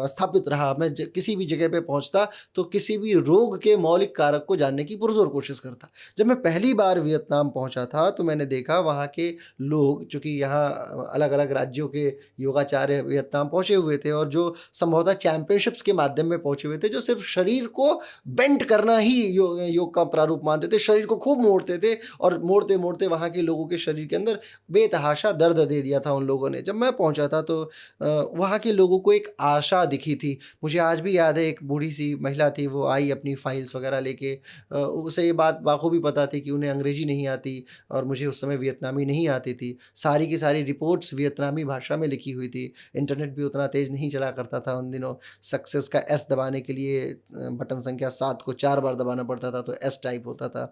स्थापित रहा, मैं किसी भी जगह पे पहुंचता तो किसी भी रोग के मौलिक कारक को जानने की पुरजोर कोशिश करता। जब मैं पहली बार वियतनाम पहुंचा था तो मैंने देखा वहाँ के लोग, चूँकि यहाँ अलग-अलग राज्यों के योगाचार्य वियतनाम पहुँचे हुए थे और जो संभवतः चैंपियनशिप्स के माध्यम में पहुँचे हुए थे, जो सिर्फ़ शरीर को बेंड करना ही योग का प्रारूप मानते थे, शरीर को खूब मोड़ते थे और मोड़ते-मोड़ते वहाँ के लोगों के शरीर के अंदर बेतहाशा दर्द दे दिया था उन लोगों ने। जब मैं पहुँचा था तो वहाँ के लोगों को एक आशा दिखी थी। मुझे आज भी याद है, एक बूढ़ी-सी महिला थी, वो आई अपनी फाइल्स वग़ैरह लेके। उसे ये बात बाखूबी पता थी कि उन्हें अंग्रेज़ी नहीं आती और मुझे उस समय वियतनामी नहीं आती थी। सारी की सारी रिपोर्ट्स वियतनामी भाषा में लिखी हुई थी। इंटरनेट भी उतना तेज़ नहीं चला करता था उन दिनों। सक्सेस का एस दबाने के लिए बटन संख्या 7 को 4 बार दबाना पड़ता था, तो एस टाइप होता था।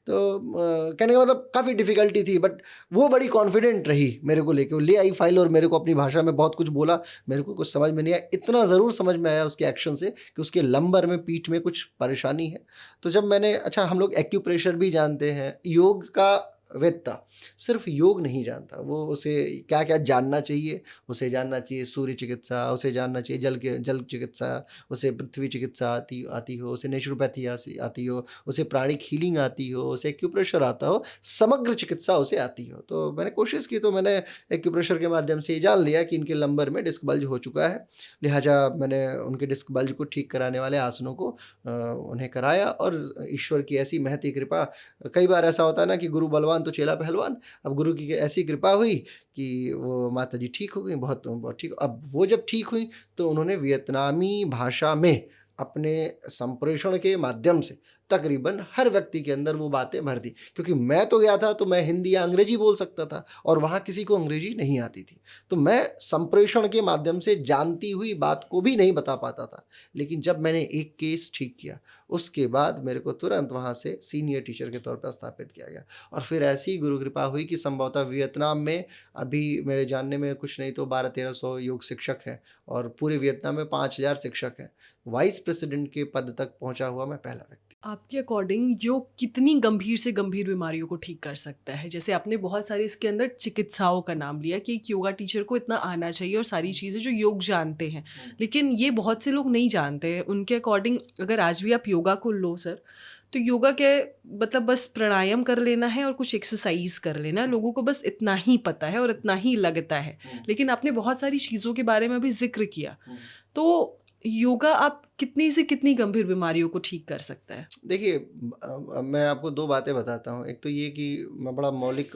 तो कहने का मतलब काफ़ी डिफ़िकल्टी थी, बट वो बड़ी कॉन्फिडेंट रही मेरे को लेके। वो ले आई फ़ाइल और मेरे को अपनी भाषा में बहुत कुछ बोला। मेरे को कुछ समझ में नहीं आया। इतना ज़रूर समझ में आया उसके एक्शन से कि उसके लंबर में, पीठ में कुछ परेशानी है। तो जब मैंने, अच्छा हम लोग एक्यूप्रेशर भी जानते हैं, योग का वेत्ता सिर्फ योग नहीं जानता, वो उसे क्या-क्या जानना चाहिए, उसे जानना चाहिए सूर्य चिकित्सा, उसे जानना चाहिए जल चिकित्सा, उसे पृथ्वी चिकित्सा आती हो, उसे नेचुरोपैथी आती हो, उसे प्राणिक हीलिंग आती हो, उसे एक्यूप्रेशर आता हो, समग्र चिकित्सा उसे आती हो। तो मैंने कोशिश की, तो मैंने एक्यूप्रेशर के माध्यम से ये जान लिया कि इनके लंबर में डिस्क बल्ज हो चुका है। लिहाजा मैंने उनके डिस्क बल्ज को ठीक कराने वाले आसनों को उन्हें कराया और ईश्वर की ऐसी महती कृपा। कई बार ऐसा होता है ना कि गुरु बलवान तो चेला पहलवान। अब गुरु की ऐसी कृपा हुई कि वो माताजी ठीक हो गई, बहुत बहुत ठीक। अब वो जब ठीक हुई तो उन्होंने वियतनामी भाषा में अपने संप्रेषण के माध्यम से तकरीबन हर व्यक्ति के अंदर वो बातें भर दी। क्योंकि मैं तो गया था तो मैं हिंदी या अंग्रेजी बोल सकता था और वहाँ किसी को अंग्रेजी नहीं आती थी, तो मैं संप्रेषण के माध्यम से जानती हुई बात को भी नहीं बता पाता था। लेकिन जब मैंने एक केस ठीक किया, उसके बाद मेरे को तुरंत वहाँ से सीनियर टीचर के तौर पर स्थापित किया गया और फिर ऐसी गुरु कृपा हुई कि संभवतः वियतनाम में अभी मेरे जानने में कुछ नहीं तो 1200-1300 योग शिक्षक हैं और पूरे वियतनाम में 5000 शिक्षक हैं। वाइस प्रेसिडेंट के पद तक पहुंचा हुआ मैं पहला व्यक्ति। आपके अकॉर्डिंग योग कितनी गंभीर से गंभीर बीमारियों को ठीक कर सकता है? जैसे आपने बहुत सारी इसके अंदर चिकित्साओं का नाम लिया कि एक योगा टीचर को इतना आना चाहिए और सारी चीज़ें जो योग जानते हैं, लेकिन ये बहुत से लोग नहीं जानते हैं। उनके अकॉर्डिंग अगर आज भी आप योगा को लो सर, तो योगा क्या है? मतलब बस प्राणायाम कर लेना है और कुछ एक्सरसाइज कर लेना है, लोगों को बस इतना ही पता है और इतना ही लगता है। लेकिन आपने बहुत सारी चीज़ों के बारे में भी जिक्र किया, तो योगा आप कितनी से कितनी गंभीर बीमारियों को ठीक कर सकता है? देखिए, मैं आपको 2 बातें बताता हूँ। एक तो ये कि मैं बड़ा मौलिक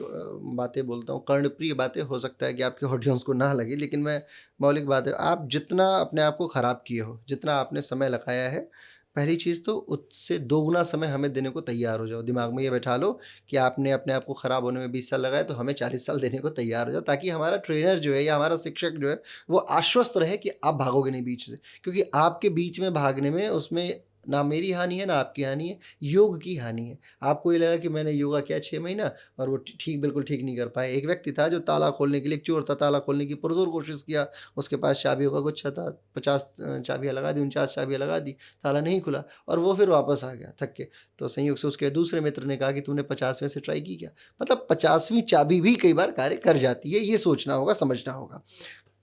बातें बोलता हूँ, कर्णप्रिय बातें। हो सकता है कि आपके ऑडियंस को ना लगे, लेकिन मैं मौलिक बातें, आप जितना अपने आप को ख़राब किए हो, जितना आपने समय लगाया है, पहली चीज़ तो उससे दोगुना समय हमें देने को तैयार हो जाओ। दिमाग में ये बैठा लो कि आपने अपने आप को ख़राब होने में 20 साल लगाए, तो हमें 40 साल देने को तैयार हो जाओ, ताकि हमारा ट्रेनर जो है या हमारा शिक्षक जो है वो आश्वस्त रहे कि आप भागोगे नहीं बीच से। क्योंकि आपके बीच में भागने में, उसमें ना मेरी हानि है ना आपकी हानि है, योग की हानि है। आपको ये लगा कि मैंने योगा किया 6 महीना और वो बिल्कुल ठीक नहीं कर पाए। एक व्यक्ति था जो ताला खोलने के लिए, एक चोर था, ताला खोलने की पुरज़ोर कोशिश किया, उसके पास चाबियों का गुच्छा था, 50 चाबियाँ लगा दी, 49 चाबियाँ लगा दी, ताला नहीं खुला और वो फिर वापस आ गया थक के। तो संयोग से उसके दूसरे मित्र ने कहा कि तूने 50वें से ट्राई की क्या? मतलब 50वीं चाबी भी कई बार कार्य कर जाती है, ये सोचना होगा, समझना होगा।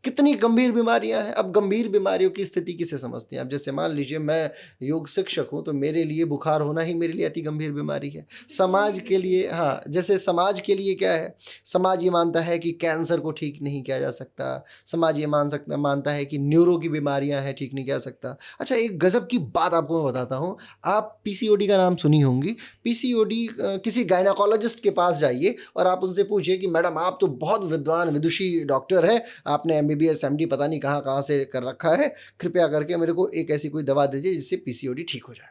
कितनी गंभीर बीमारियां हैं। अब गंभीर बीमारियों की स्थिति किसे समझते हैं? अब जैसे मान लीजिए मैं योग शिक्षक हूं, तो मेरे लिए बुखार होना ही मेरे लिए अति गंभीर बीमारी है। समाज के लिए, हाँ, जैसे समाज के लिए क्या है, समाज ये मानता है कि कैंसर को ठीक नहीं किया जा सकता, समाज ये मानता है कि न्यूरो की बीमारियां हैं, ठीक नहीं किया जा सकता। अच्छा, एक गजब की बात आपको मैं बताता हूँ। आप पीसीओडी का नाम सुनी होंगी। पीसीओडी, किसी गायनाकोलॉजिस्ट के पास जाइए और आप उनसे पूछिए कि मैडम आप तो बहुत विद्वान विदुषी डॉक्टर हैं, आपने एमबीबीएस एमडी पता नहीं कहाँ से कर रखा है, कृपया करके मेरे को एक ऐसी कोई दवा दीजिए जिससे पीसीओडी ठीक हो जाए।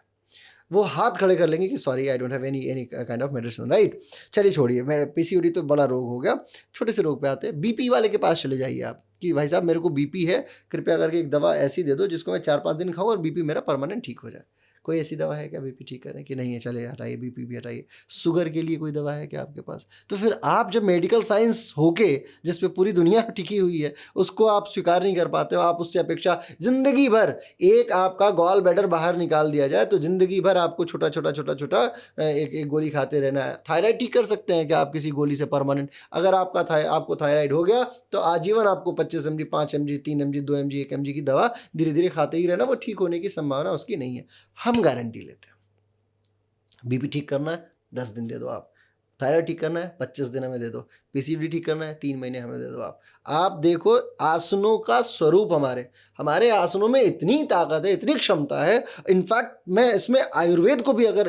वो हाथ खड़े कर लेंगे कि sorry I don't have any kind of medicine, right. चलिए छोड़िए, मैं पीसीओडी तो बड़ा रोग हो गया, छोटे से रोग पे आते हैं। बीपी वाले के पास चले जाइए आप कि भाई साहब मेरे को बीपी है, कृपया करके एक दवा ऐसी दे दो जिसको मैं 4-5 दिन खाऊं और बीपी मेरा परमानेंट ठीक हो जाए। कोई ऐसी दवा है क्या बीपी ठीक करने की? नहीं है, चलिए हटाइए, बीपी भी हटाइए। शुगर के लिए कोई दवा है क्या आपके पास? तो फिर आप जब मेडिकल साइंस होके जिस पे पूरी दुनिया टिकी हुई है उसको आप स्वीकार नहीं कर पाते हो, आप उससे अपेक्षा ज़िंदगी भर, एक आपका गॉल ब्लैडर बाहर निकाल दिया जाए तो ज़िंदगी भर आपको छोटा-छोटा एक गोली खाते रहना है। थायराइड ठीक कर सकते हैं क्या आप किसी गोली से परमानेंट? अगर आपको थायराइड हो गया तो आजीवन आपको 25 MG, 5 MG, 3 MG, 2 MG, 1 MG की दवा धीरे-धीरे खाते ही रहना, वो ठीक होने की संभावना उसकी नहीं है। हम गारंटी लेते हैं। बीपी ठीक करना है 10 दिन दे दो आप, थायराइड ठीक करना है 25 दिन हमें दे दो, पीसीओडी ठीक करना है 3 महीने हमें दे दो आप। आप देखो आसनों का स्वरूप, हमारे आसनों में इतनी ताकत है, इतनी क्षमता है। इनफैक्ट मैं इसमें आयुर्वेद को भी अगर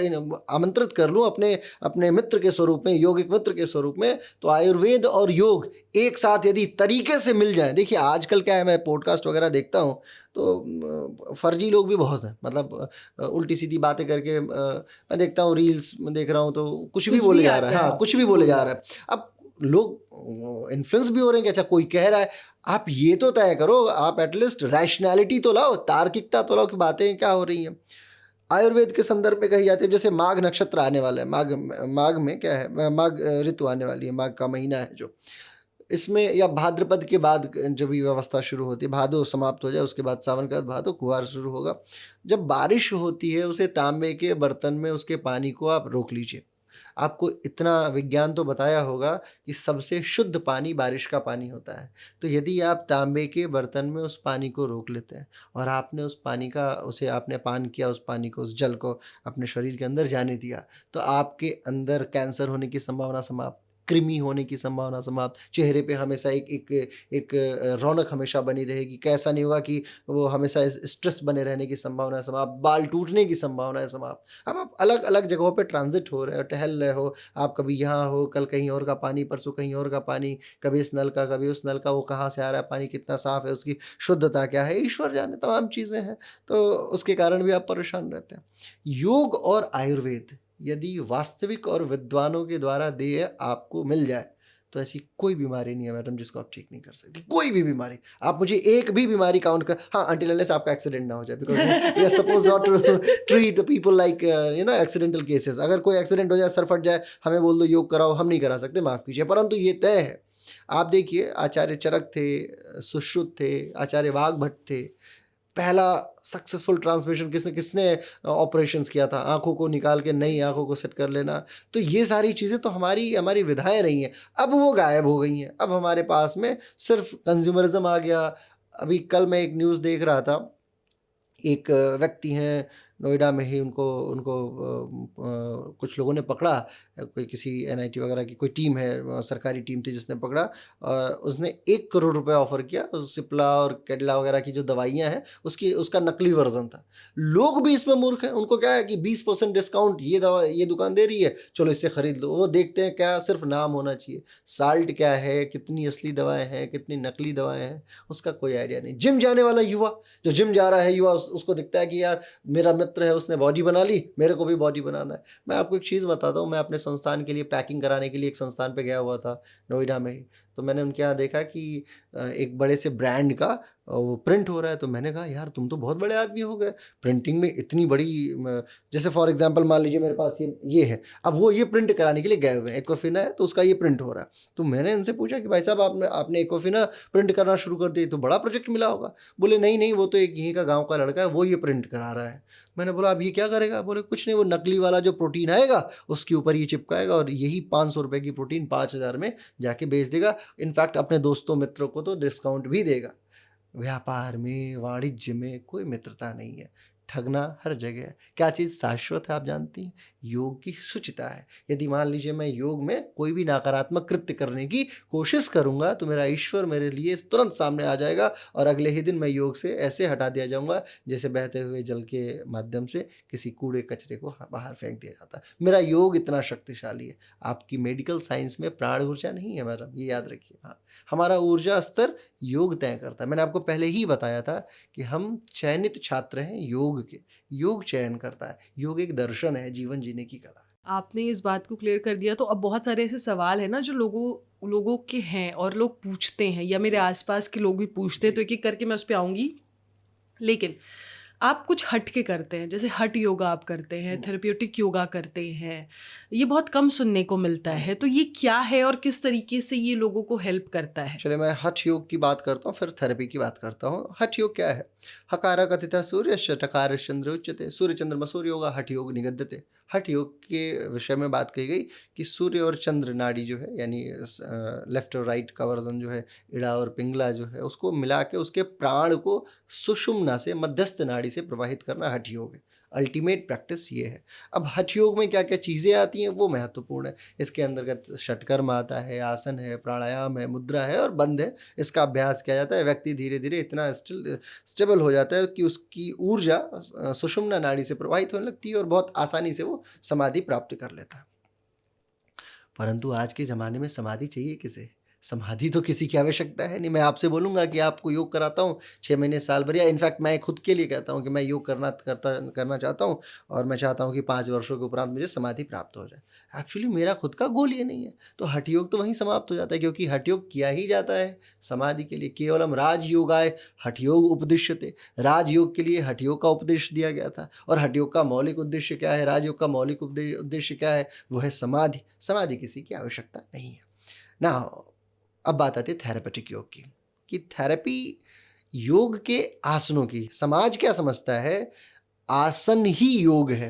आमंत्रित कर लूँ अपने अपने मित्र के स्वरूप में, योगिक मित्र के स्वरूप में, तो आयुर्वेद और योग एक साथ यदि तरीके से मिल जाए। देखिए आजकल क्या है, मैं पॉडकास्ट वगैरह देखता हूँ तो फर्जी लोग भी बहुत हैं, मतलब उल्टी सीधी बातें करके मैं देखता हूँ, रील्स में देख रहा हूँ तो कुछ भी कुछ बोले भी जा आता रहा है। है, हाँ, कुछ भी बोले जा रहा है। अब लोग इन्फ्लुएंस भी हो रहे हैं कि अच्छा कोई कह रहा है, आप ये तो तय करो, आप एटलीस्ट रैशनैलिटी तो लाओ, तार्किकता तो लाओ कि बातें क्या हो रही हैं। आयुर्वेद के संदर्भ में कही जाती है, जैसे माघ नक्षत्र आने वाला है, माघ में क्या है, माघ ऋतु आने वाली है, माघ का महीना है जो, इसमें या भाद्रपद के बाद जब भी व्यवस्था शुरू होती है, भादो समाप्त हो जाए उसके बाद सावन के बाद भादो, कुहार शुरू होगा। जब बारिश होती है उसे तांबे के बर्तन में उसके पानी को आप रोक लीजिए। आपको इतना विज्ञान तो बताया होगा कि सबसे शुद्ध पानी बारिश का पानी होता है। तो यदि आप तांबे के बर्तन में उस पानी को रोक लेते हैं और आपने उस पानी का उसे आपने पान किया, उस पानी को, उस जल को अपने शरीर के अंदर जाने दिया, तो आपके अंदर कैंसर होने की संभावना समाप्त, कृमि होने की संभावना समाप्त, चेहरे पे हमेशा एक रौनक हमेशा बनी रहेगी। कैसा नहीं होगा कि वो हमेशा स्ट्रेस बने रहने की संभावना है समाप्त, बाल टूटने की संभावना है समाप्त। अब आप अलग अलग जगहों पे ट्रांजिट हो रहे हो, टहल रहे हो, आप कभी यहाँ हो, कल कहीं और का पानी, परसों कहीं और का पानी, कभी इस नल का, कभी उस नल का, वो कहाँ से आ रहा है पानी, कितना साफ है, उसकी शुद्धता क्या है, ईश्वर जाने, तमाम चीज़ें हैं। तो उसके कारण भी आप परेशान रहते हैं। योग और आयुर्वेद यदि वास्तविक और विद्वानों के द्वारा देय आपको मिल जाए तो ऐसी कोई बीमारी नहीं है मैडम जिसको आप ठीक नहीं कर सकती, कोई भी बीमारी। आप मुझे एक भी बीमारी काउंट कर, हाँ, अंटिल अनलेस आपका एक्सीडेंट ना हो जाए, because we are suppose not to treat the people like accidental cases. अगर कोई एक्सीडेंट हो जाए, सर फट जाए, हमें बोल दो योग कराओ, हम नहीं करा सकते, माफ़ कीजिए। परंतु ये तय है, आप देखिए आचार्य चरक थे, सुश्रुत थे, आचार्य वाघभट्ट थे, पहला सक्सेसफुल ट्रांसमिशन किसने ऑपरेशंस किया था, आंखों को निकाल के नई आंखों को सेट कर लेना। तो ये सारी चीज़ें तो हमारी विधाएं रही हैं, अब वो गायब हो गई हैं। अब हमारे पास में सिर्फ कंज्यूमरिज्म आ गया। अभी कल मैं एक न्यूज़ देख रहा था, एक व्यक्ति हैं नोएडा में ही, उनको उनको कुछ लोगों ने पकड़ा, कोई किसी एनआईटी वगैरह की कोई टीम है, सरकारी टीम थी जिसने पकड़ा। उसने 1 करोड़ रुपए ऑफर किया, सिप्ला और कैडिला वगैरह की जो दवाइयाँ हैं उसका नकली वर्जन था। लोग भी इसमें मूर्ख हैं, उनको क्या है कि 20% डिस्काउंट ये दवा ये दुकान दे रही है, चलो इससे खरीद लो। वो देखते हैं क्या, सिर्फ नाम होना चाहिए, साल्ट क्या है, कितनी असली दवाएं हैं, कितनी नकली दवाएं हैं, उसका कोई आइडिया नहीं। जिम जाने वाला युवा, जो जिम जा रहा है युवा, उसको दिखता है कि यार मेरा मित्र है उसने बॉडी बना ली, मेरे को भी बॉडी बनाना है। मैं आपको एक चीज़ बताता हूँ, मैं अपने संस्थान के लिए पैकिंग कराने के लिए एक संस्थान पे गया हुआ था नोएडा में ही। तो मैंने उनके यहाँ देखा कि एक बड़े से ब्रांड का वो प्रिंट हो रहा है। तो मैंने कहा यार तुम तो बहुत बड़े आदमी हो गए, प्रिंटिंग में इतनी बड़ी जैसे फॉर एग्जांपल मान लीजिए मेरे पास ये है, अब वो ये प्रिंट कराने के लिए गए हुए हैं, एक्वाफिना है तो उसका ये प्रिंट हो रहा है। तो मैंने उनसे पूछा कि भाई साहब आपने एक्वाफिना प्रिंट करना शुरू कर दी, तो बड़ा प्रोजेक्ट मिला होगा। बोले नहीं वो तो एक यहीं का गाँव का लड़का है, वो ये प्रिंट करा रहा है। मैंने बोला अब ये क्या करेगा? बोले कुछ नहीं, वो नकली वाला जो प्रोटीन आएगा उसके ऊपर ये चिपकाएगा और यही 500 रुपये की प्रोटीन 5000 में जाके बेच देगा। इनफैक्ट अपने दोस्तों मित्रों को तो डिस्काउंट भी देगा। व्यापार में, वाणिज्य में कोई मित्रता नहीं है, ठगना हर जगह है। क्या चीज़ शाश्वत है आप जानती हैं? योग की शुचिता है। यदि मान लीजिए मैं योग में कोई भी नकारात्मक कृत्य करने की कोशिश करूंगा तो मेरा ईश्वर मेरे लिए तुरंत सामने आ जाएगा और अगले ही दिन मैं योग से ऐसे हटा दिया जाऊंगा जैसे बहते हुए जल के माध्यम से किसी कूड़े कचरे को बाहर फेंक दिया जाता है। मेरा योग इतना शक्तिशाली है। आपकी मेडिकल साइंस में प्राण ऊर्जा नहीं है मैडम, ये याद रखिए। हाँ, हमारा ऊर्जा स्तर योग तय करता है। मैंने आपको पहले ही बताया था कि हम चयनित छात्र हैं योग के, योग चयन करता है। योग एक दर्शन है, जीवन जीने की कला है। आपने इस बात को क्लियर कर दिया। तो अब बहुत सारे ऐसे सवाल हैं ना जो लोगों के हैं और लोग पूछते हैं, या मेरे आसपास के लोग भी पूछते हैं, तो एक एक करके मैं उस पर आऊँगी। लेकिन आप कुछ हट के करते हैं, जैसे हठ योगा आप करते हैं, थेरेप्यूटिक योगा करते हैं, ये बहुत कम सुनने को मिलता है। तो ये क्या है और किस तरीके से ये लोगों को हेल्प करता है? चलिए, मैं हठ योग की बात करता हूँ, फिर थेरेपी की बात करता हूँ। हठ योग क्या है? हकार कथितः सूर्यश्च टकारश्चंद्र उच्यते सूर्य चंद्रमा सूर्य योगा हठ योग निगद्यते। हठ योग के विषय में बात कही गई कि सूर्य और चंद्र नाड़ी जो है, यानी लेफ्ट और राइट का वर्जन जो है, इड़ा और पिंगला जो है, उसको मिला के उसके प्राण को सुषुम्ना से मध्यस्थ नाड़ी से प्रवाहित करना हठ योग है। अल्टीमेट प्रैक्टिस ये है। अब हठ योग में क्या क्या चीज़ें आती हैं वो महत्वपूर्ण है। इसके अंतर्गत षटकर्म आता है, आसन है, प्राणायाम है, मुद्रा है और बंध है। इसका अभ्यास किया जाता है। व्यक्ति धीरे धीरे इतना स्टेबल हो जाता है कि उसकी ऊर्जा सुषुम्ना नाड़ी से प्रवाहित होने लगती है और बहुत आसानी से वो समाधि प्राप्त कर लेता है। परंतु आज के ज़माने में समाधि चाहिए किसे? समाधि तो किसी की आवश्यकता है नहीं। मैं आपसे बोलूँगा कि आपको योग कराता हूँ 6 महीने, साल भर, या इनफैक्ट मैं खुद के लिए कहता हूँ कि मैं योग करना चाहता हूँ और मैं चाहता हूँ कि 5 वर्षों के उपरांत मुझे समाधि प्राप्त हो जाए। एक्चुअली मेरा खुद का गोल ये नहीं है। तो हठ योग तो वहीं समाप्त हो जाता है, क्योंकि हठ योग किया ही जाता है समाधि के लिए। केवलम राजयोगाय हठ योग उपदिश्यते। राजयोग के लिए हठ योग का उपदेश दिया गया था। और हठ योग का मौलिक उद्देश्य क्या है? राजयोग का मौलिक उद्देश्य क्या है? वो है समाधि। समाधि किसी की आवश्यकता नहीं है ना। अब बात आती है थेरेपेटिक योग की, कि थेरेपी योग के आसनों की। समाज क्या समझता है? आसन ही योग है।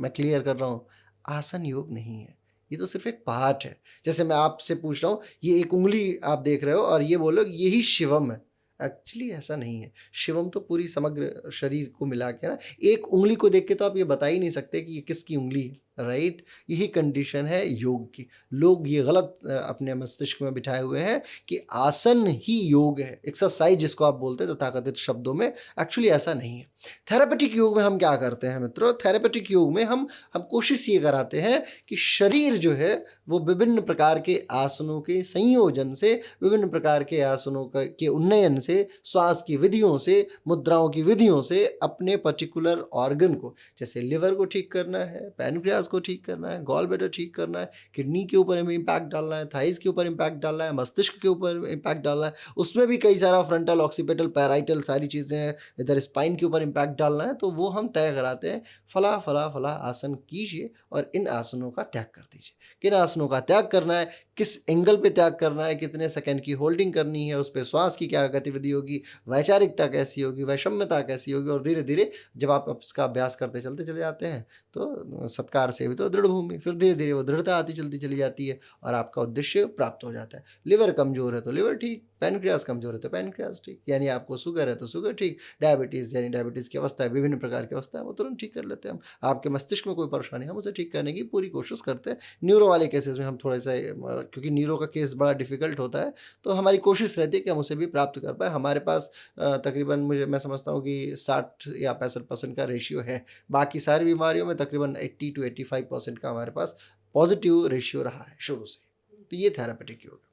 मैं क्लियर कर रहा हूँ, आसन योग नहीं है। ये तो सिर्फ एक पार्ट है। जैसे मैं आपसे पूछ रहा हूँ, ये एक उंगली आप देख रहे हो और ये बोलो यही शिवम है। एक्चुअली ऐसा नहीं है। शिवम तो पूरी समग्र शरीर को मिला के ना। एक उंगली को देख के तो आप ये बता ही नहीं सकते कि ये किसकी उंगली है, राइट? यही कंडीशन है योग की। लोग ये गलत अपने मस्तिष्क में बिठाए हुए हैं कि आसन ही योग है, एक्सरसाइज जिसको आप बोलते हैं तथाकथित शब्दों में। एक्चुअली ऐसा नहीं है। थेरेपेटिक योग में हम क्या करते हैं मित्रों? थेरेपेटिक योग में हम कोशिश ये कराते हैं कि शरीर जो है वो विभिन्न प्रकार के आसनों के संयोजन से, विभिन्न प्रकार के आसनों के उन्नयन से, श्वास की विधियों से, मुद्राओं की विधियों से अपने पर्टिकुलर ऑर्गन को, जैसे लिवर को ठीक करना है, पैनक्रियाज को ठीक करना है, गॉल ब्लैडर ठीक करना है, किडनी के ऊपर हमें इम्पैक्ट डालना है, थाइस के ऊपर इम्पैक्ट डालना है, मस्तिष्क के ऊपर इम्पैक्ट डालना है, उसमें भी कई सारा फ्रंटल, ऑक्सीपिटल, पैराइटल सारी चीज़ें हैं, इधर स्पाइन के ऊपर इम्पैक्ट डालना है, तो वो हम तय कराते हैं। फला फला फला आसन कीजिए और इन आसनों का त्याग कर दीजिए। किन आसनों का त्याग करना है, किस एंगल पे त्याग करना है, कितने सेकंड की होल्डिंग करनी है, उस पर श्वास की क्या गतिविधि होगी, वैचारिकता कैसी होगी, वैषम्यता कैसी होगी, और धीरे धीरे जब आप इसका अभ्यास करते चलते चले जाते हैं तो सत्कार से भी तो दृढ़ भूमि, फिर धीरे धीरे वो दृढ़ता आती चलती चली जाती है और आपका उद्देश्य प्राप्त हो जाता है। लिवर कमजोर है तो लिवर ठीक, पैनक्रियाज कमजोर है तो पैनक्रियाज ठीक, यानी आपको शुगर है तो शुगर ठीक, डायबिटीज़ यानी डायबिटीज़ की अवस्था है, विभिन्न प्रकार की अवस्था है, वो तुरंत ठीक कर लेते हैं हम। आपके मस्तिष्क में कोई परेशानी है, हम उसे ठीक करने की पूरी कोशिश करते हैं। न्यूरो वाले केसेस में हम थोड़ा सा क्योंकि न्यूरो का केस बड़ा डिफिकल्ट होता है, तो हमारी कोशिश रहती है कि हम उसे भी प्राप्त कर पाए। हमारे पास तकरीबन मैं समझता हूँ कि 60 या 65% का रेशियो है। बाकी सारी बीमारियों में तकरीबन 80 to 85% का हमारे पास पॉजिटिव रेशियो रहा है शुरू से। तो ये थेरेपेटिक योग है।